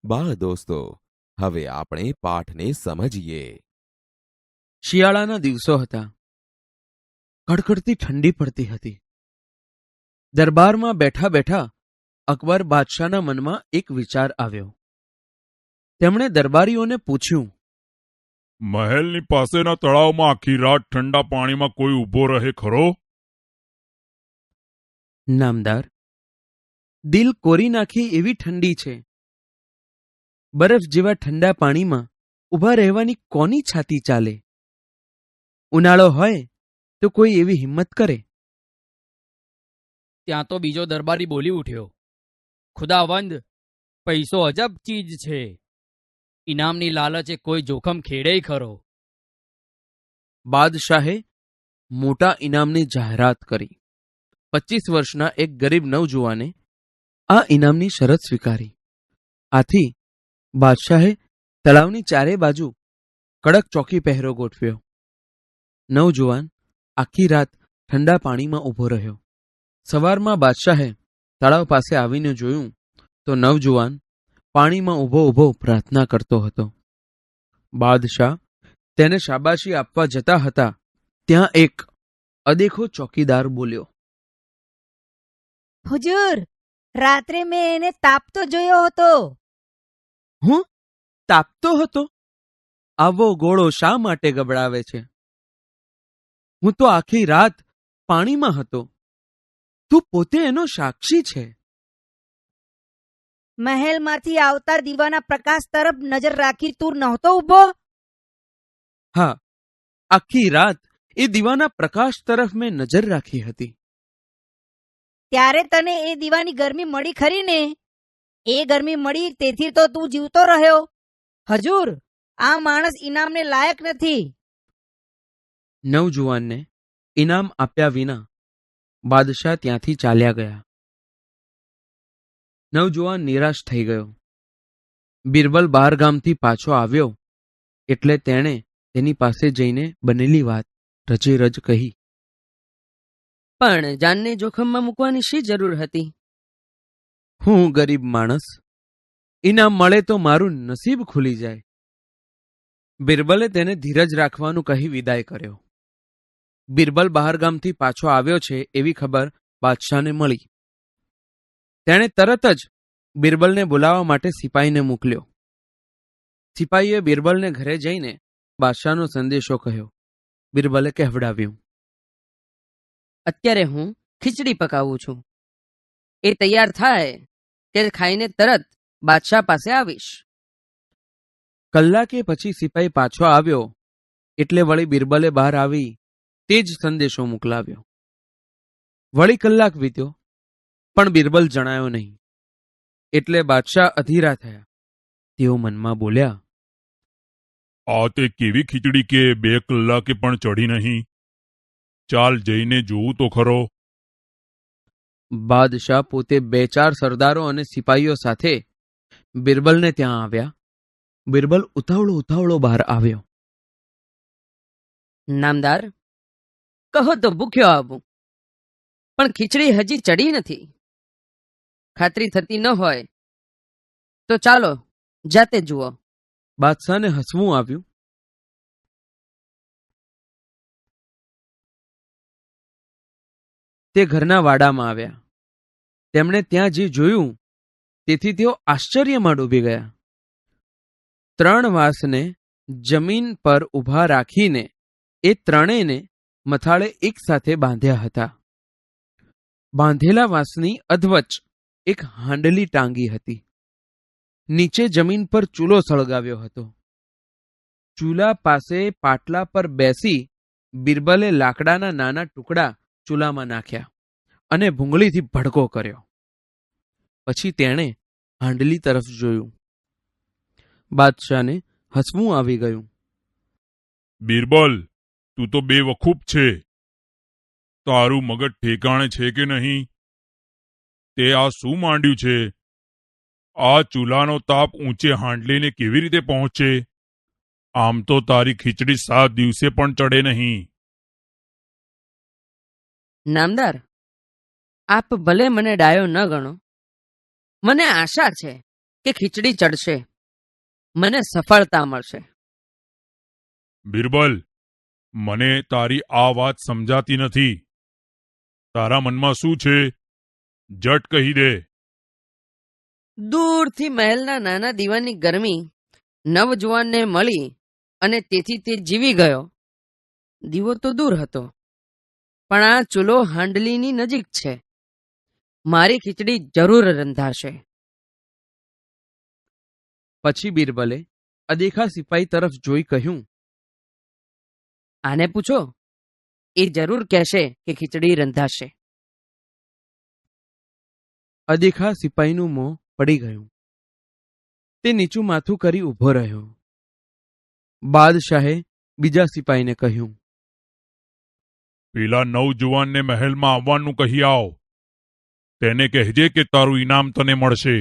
બાળ દોસ્તો, હવે આપણે પાઠને સમજીએ. શિયાળાના દિવસો હતા. કડકડતી ઠંડી પડતી હતી. દરબારમાં બેઠા બેઠા અકબર બાદશાહના મનમાં એક વિચાર આવ્યો. તેમણે દરબારીઓને પૂછ્યું, મહેલની પાસેના તળાવમાં આખી રાત ઠંડા પાણીમાં કોઈ ઊભો રહે ખરો? નામદાર, દિલ કોરી નાખી એવી ઠંડી છે. બરફ જેવા ઠંડા પાણીમાં ઊભા રહેવાની કોની છાતી ચાલે? ઉનાળો હોય તો કોઈ એવી હિંમત કરે? ત્યાં તો બીજો દરબારી બોલી ઉઠ્યો, ખુદાવંદ, પૈસો અજબ ચીજ છે. ઇનામની લાલચે કોઈ જોખમ ખેડે ખરો. બાદશાહે મોટા ઇનામની જાહેરાત કરી. 25 વર્ષના એક ગરીબ નવજુવાને આ ઇનામની શરત સ્વીકારી. આથી બાદશાહે તળાવની ચારે બાજુ કડક ચોકી પહેરો ગોઠવ્યો. નવજુવાન આખી રાત ઠંડા પાણીમાં ઊભો રહ્યો. સવારમાં બાદશાહે તળાવ પાસે આવીને જોયું તો નવજુવાન પાણીમાં ઊભો ઊભો પ્રાર્થના કરતો હતો. બાદશાહ તેને શાબાશી આપવા જતા હતા ત્યાં એક અદેખો ચોકીદાર બોલ્યો, હુજુર, રાત્રે મેં એને તાપતો જોયો હતો. હું તાપતો હતો? આવો ગોળો શા માટે ગબડાવે છે? હું તો આખી રાત પાણીમાં હતો. તું પોતે એનો સાક્ષી છે. મહેલમાંથી આવતા દીવાના પ્રકાશ તરફ નજર રાખી તું નહોતો ઊભો? હા, આખી રાત એ દીવાના પ્રકાશ તરફ મેં નજર રાખી હતી. ત્યારે તને એ દીવાની ગરમી મળી ખરી ને? એ ગરમી મળી તેથી તો તું જીવતો રહ્યો. હજુર, આ માણસ ઇનામને લાયક નથી. નવજુવાનને ઇનામ આપ્યા વિના બાદશાહ ત્યાંથી ચાલ્યા ગયા. નવજુવાન નિરાશ થઈ ગયો. બિરબલ બહારગામથી પાછો આવ્યો એટલે તેણે તેની પાસે જઈને બનેલી વાત રજે રજ કહી. પણ જાનને જોખમમાં મૂકવાની શી જરૂર હતી? હું ગરીબ માણસ, ઇનામ મળે તો મારું નસીબ ખુલી જાય. બિરબલે તેને ધીરજ રાખવાનું કહી વિદાય કર્યો. બિરબલ બહારગામથી પાછો આવ્યો છે એવી ખબર બાદશાહને મળી. તેણે તરત જ બિરબલને બોલાવવા માટે સિપાહીને મોકલ્યો. સિપાહીએ બિરબલને ઘરે જઈને બાદશાહનો સંદેશો કહ્યો. બિરબલે કહેવડાવ્યું, અત્યારે હું ખીચડી પકાવું છું. એ તૈયાર થાય કે ખાઈને તરત બાદશાહ પાસે આવીશ. કલાકે પછી સિપાહી પાછો આવ્યો એટલે વળી બિરબલે બહાર આવી તે જ સંદેશો મોકલાવ્યો. વળી કલાક વીત્યો પણ બિરબલ જણાયો નહીં. એટલે બાદશાહ અધીરા થયા. તેઓ મનમાં બોલ્યા, આ તે કેવી ખીચડી કે 2 કલાકે પણ ચડી નહીં. ચાલ જઈને જોવું તો ખરો. બાદશાહ પોતે 2-4 સરદારો અને સિપાહીઓ સાથે બિરબલને ત્યાં આવ્યા. બિરબલ ઉતાવળો બહાર આવ્યો. નામદાર, કહો તો ભૂખ્યો આવું, પણ ખીચડી હજી ચડી નથી. ખાતરી થતી ન હોય તો ચાલો જાતે જુઓ. બાદશાહને હસવું આવ્યું. તે ઘરના વાડામાં આવ્યા. તેમણે ત્યાં જે જોયું તેથી તેઓ આશ્ચર્યમાં ડૂબી ગયા. 3 વાંસને જમીન પર ઊભા રાખીને એ ત્રણેયને મથાળે એક સાથે બાંધ્યા હતા. બાંધેલા વાંસની અધવચ એક હાંડલી ટાંગી હતી. નીચે જમીન પર ચૂલો સળગાવ્યો હતો. ચૂલા પાસે પાટલા પર બેસી બિરબલે લાકડાના નાના ટુકડા ચૂલામાં નાખ્યા અને ભૂંગળીથી ભડકો કર્યો. પછી તેણે હાંડલી તરફ જોયું. બાદશાહને હસવું આવી ગયું. બિરબલ, તું તો બેવકૂફ છે. તારું મગજ ઠેકાણે છે કે નહીં? તે આ શું માંડ્યું છે? આ ચૂલાનો તાપ ઊંચે હાંડલીને કેવી રીતે પહોંચે? આમ તો તારી ખીચડી 7 દિવસે પણ ચડે નહીં. નામદાર, આપ ભલે મને ડાયો ન ગણો, મને આશા છે કે ખીચડી ચડશે, મને સફળતા મળશે. બિરબલ, મને તારી આ વાત સમજાતી નથી. તારા મનમાં શું છે? જટ કહી દે. દૂરથી મહેલના નાના દીવાની ગરમી નવજુવાનને મળી અને તેથી તે જીવી ગયો. દીવો તો દૂર હતો, પણ આ ચૂલો હાંડલીની નજીક છે. મારી ખીચડી જરૂર રંધાશે. પછી બિરબલે અદેખા સિપાઈ તરફ જોઈ કહ્યું, આને પૂછો, એ જરૂર કહેશે કે ખીચડી રંધાશે. અદેખા સિપાઈનું મોં પડી ગયું. તે નીચું માથું કરી ઊભો રહ્યો. બાદશાહે બીજા સિપાઈને કહ્યું, પેલા નવજુવાનને મહેલમાં આવવાનું કહી આવ. તેને કહેજે કે તારું ઇનામ તને મળશે.